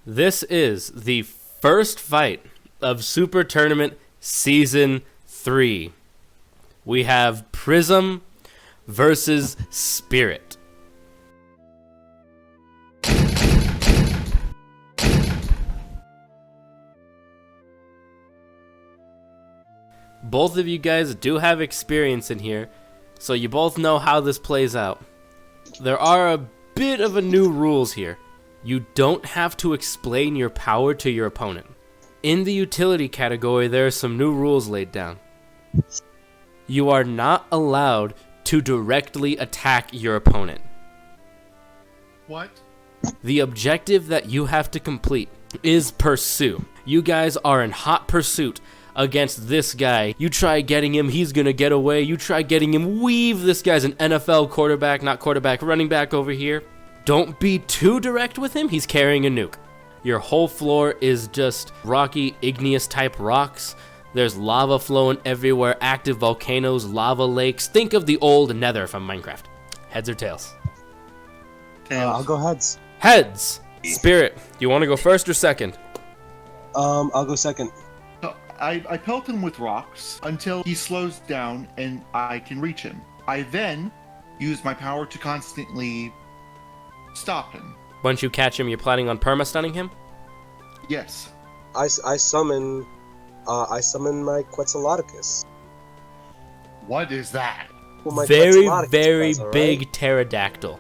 This is the first fight of Super Tournament Season 3. We have Prism versus Spirit. Both of you guys do have experience in here, so you both know how this plays out. There are a bit of a new rules here. You don't have to explain your power to your opponent. In the utility category, there are some new rules laid down. You are not allowed to directly attack your opponent. What? The objective that you have to complete is pursue. You guys are in hot pursuit against this guy. You try getting him, he's gonna get away. You try getting him, weave. This guy's an NFL quarterback, not quarterback, running back over here. Don't be too direct with him, he's carrying a nuke. Your whole floor is just rocky, igneous type rocks. There's lava flowing everywhere, active volcanoes, lava lakes. Think of the old Nether from Minecraft. Heads or tails? I'll go heads. Heads! Spirit, do you want to go first or second? I'll go second. So I pelt him with rocks until he slows down and I can reach him. I then use my power to constantly stop him. Once you catch him, you're planning on perma-stunning him? Yes. I summon my Quetzalcoatlus. What is that? Well, my Very, Quetzalcoatlus very guys, all right? big pterodactyl.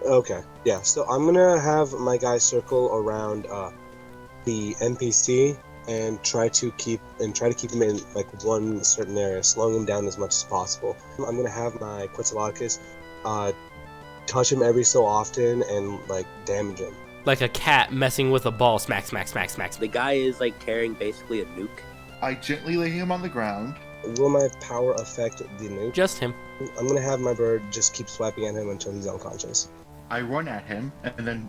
Okay, yeah. So I'm gonna have my guy circle around the NPC and try to keep him in like one certain area, slowing him down as much as possible. I'm gonna have my Quetzalcoatlus touch him every so often and like damage him. Like a cat messing with a ball. Smack, smack, smack, smack. The guy is like carrying basically a nuke. I gently lay him on the ground. Will my power affect the nuke? Just him. I'm gonna have my bird just keep swiping at him until he's unconscious. I run at him and then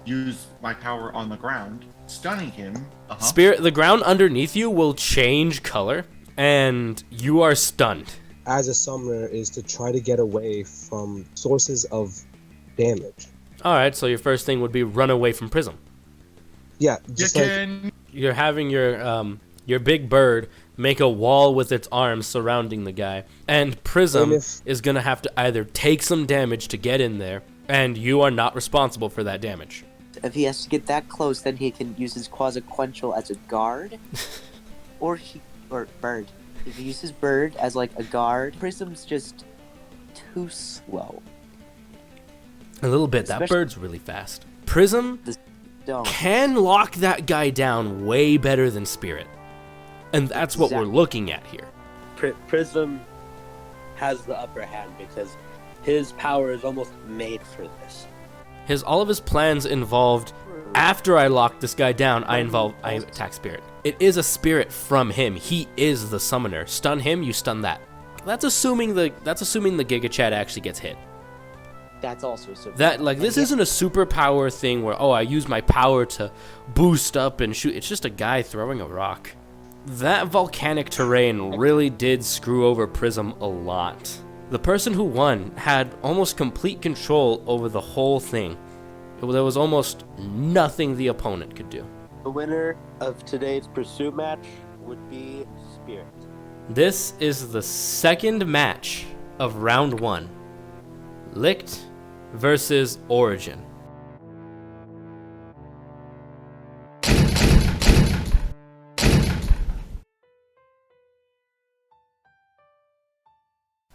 use my power on the ground, stunning him. Spirit, the ground underneath you will change color, and you are stunned. As a summoner is to try to get away from sources of damage. Alright, so your first thing would be run away from Prism. Yeah, You just like can. You're having your big bird make a wall with its arms surrounding the guy, and Prism is gonna have to either take some damage to get in there, and you are not responsible for that damage. If he has to get that close, then he can use his Quetzalcoatl as a guard, or bird. If he uses bird as like a guard, Prism's just too slow. A little bit. That bird's really fast. Prism Don't. can lock that guy down way better than Spirit, and that's what we're Exactly. looking at here. Prism has the upper hand because his power is almost made for this. All of his plans involved, after I lock this guy down, I attack Spirit. It is a spirit from him. He is the summoner. Stun him, you stun that. That's assuming the Giga Chad actually gets hit. That's also so. This isn't a superpower thing where, I use my power to boost up and shoot. It's just a guy throwing a rock. That volcanic terrain really did screw over Prism a lot. The person who won had almost complete control over the whole thing. There was almost nothing the opponent could do. The winner of today's pursuit match would be Spirit. This is the second match of round 1. Licht versus Origin.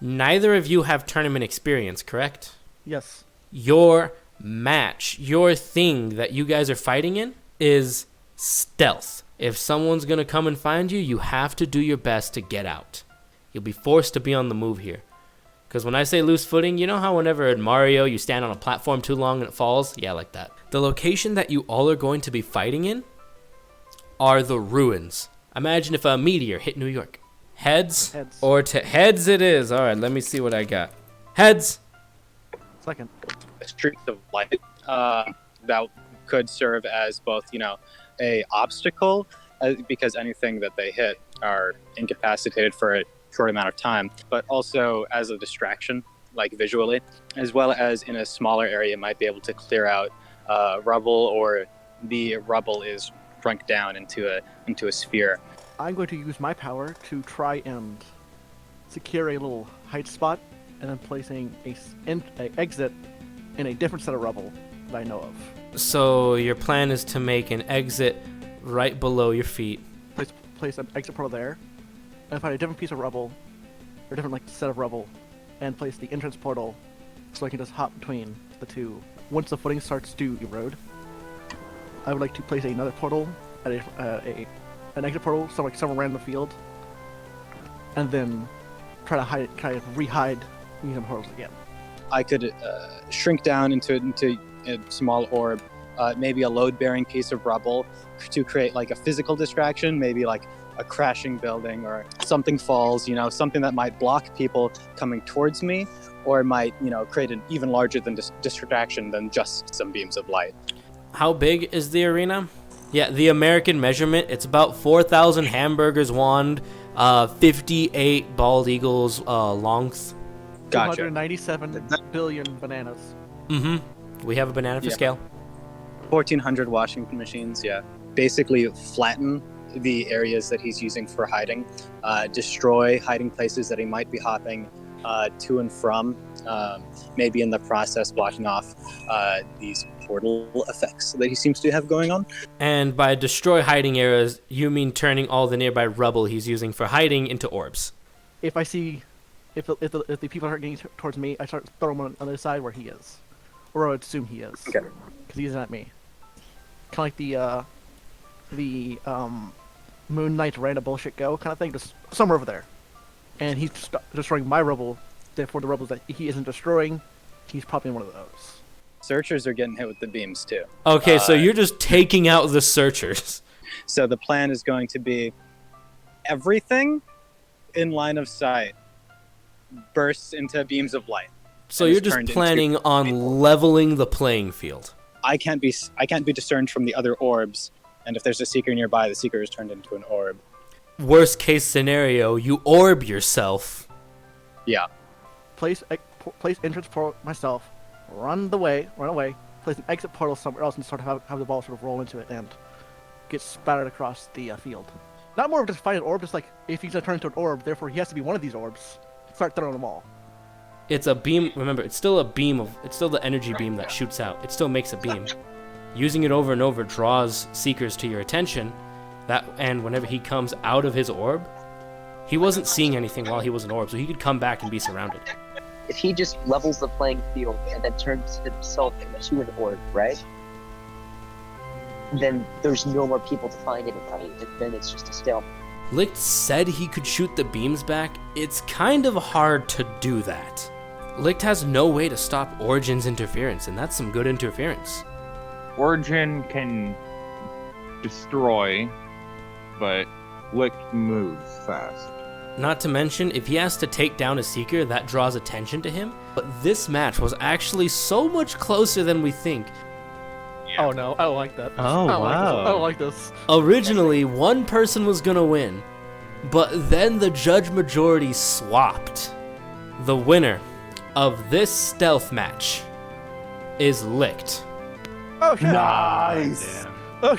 Neither of you have tournament experience, correct? Yes. Your match, your thing that you guys are fighting in is stealth. If someone's gonna come and find you, you have to do your best to get out. You'll be forced to be on the move here. Because when I say loose footing, you know how whenever in Mario you stand on a platform too long and it falls? Yeah, like that. The location that you all are going to be fighting in are the ruins. Imagine if a meteor hit New York. Heads? Heads. Or heads it is. Alright, let me see what I got. Heads! Second. Streaks of light that could serve as both, a obstacle because anything that they hit are incapacitated for a short amount of time, but also as a distraction, like visually, as well as in a smaller area might be able to clear out rubble or the rubble is shrunk down into a sphere. I'm going to use my power to try and secure a little hide spot, and then placing a exit in a different set of rubble that I know of. So your plan is to make an exit right below your feet. Place an exit portal there, and find a different piece of rubble, or a different set of rubble, and place the entrance portal so I can just hop between the two. Once the footing starts to erode, I would like to place another portal at an exit portal somewhere around the field, and then try to re-hide using portals again. I could shrink down into a small orb, maybe a load-bearing piece of rubble to create like a physical distraction, maybe like a crashing building or something falls, something that might block people coming towards me, or might, create an even larger than distraction than just some beams of light. How big is the arena? Yeah, the American measurement, it's about 4,000 hamburgers wand, 58 bald eagles length. Gotcha. 297 billion bananas. Mm-hmm. We have a banana for scale. 1,400 Washington machines, yeah. Basically flatten the areas that he's using for hiding, destroy hiding places that he might be hopping to and from, maybe in the process blocking off these portal effects that he seems to have going on. And by destroy hiding areas, you mean turning all the nearby rubble he's using for hiding into orbs. If I see, if the people aren't getting towards me, I start throwing them on the side where he is, or I would assume he is, Okay. because he's at me. Kind of like the Moon Knight random bullshit go kind of thing, just somewhere over there. And he's destroying my rubble, therefore the rubbles that he isn't destroying, he's probably one of those. Searchers are getting hit with the beams too. Okay, so you're just taking out the searchers. So the plan is going to be everything in line of sight bursts into beams of light. So And you're is just turned planning into- on leveling the playing field. I can't be discerned from the other orbs, and if there's a seeker nearby, the seeker is turned into an orb. Worst case scenario, you orb yourself. Yeah. Place entrance portal myself, run away, place an exit portal somewhere else, and sort of have the ball sort of roll into it and get spattered across the field. Not more of just find an orb, just like if he's gonna turn into an orb, therefore he has to be one of these orbs. Start throwing them all. It's a beam. Remember, it's still a beam it's still the energy beam that shoots out. It still makes a beam. Using it over and over draws seekers to your attention. And whenever he comes out of his orb, he wasn't seeing anything while he was an orb, so he could come back and be surrounded. If he just levels the playing field and then turns himself into an orb, right? Then there's no more people to find anybody. Then it's just a stalemate. Licht said he could shoot the beams back. It's kind of hard to do that. Licht has no way to stop Origin's interference, and that's some good interference. Origin can destroy, but Licht moves fast. Not to mention, if he has to take down a Seeker, that draws attention to him. But this match was actually so much closer than we think. Oh no, I don't like that. Oh, wow. I don't like this. Originally, one person was gonna win, but then the judge majority swapped. The winner of this stealth match is Licht. Oh shit. Nice. Oh,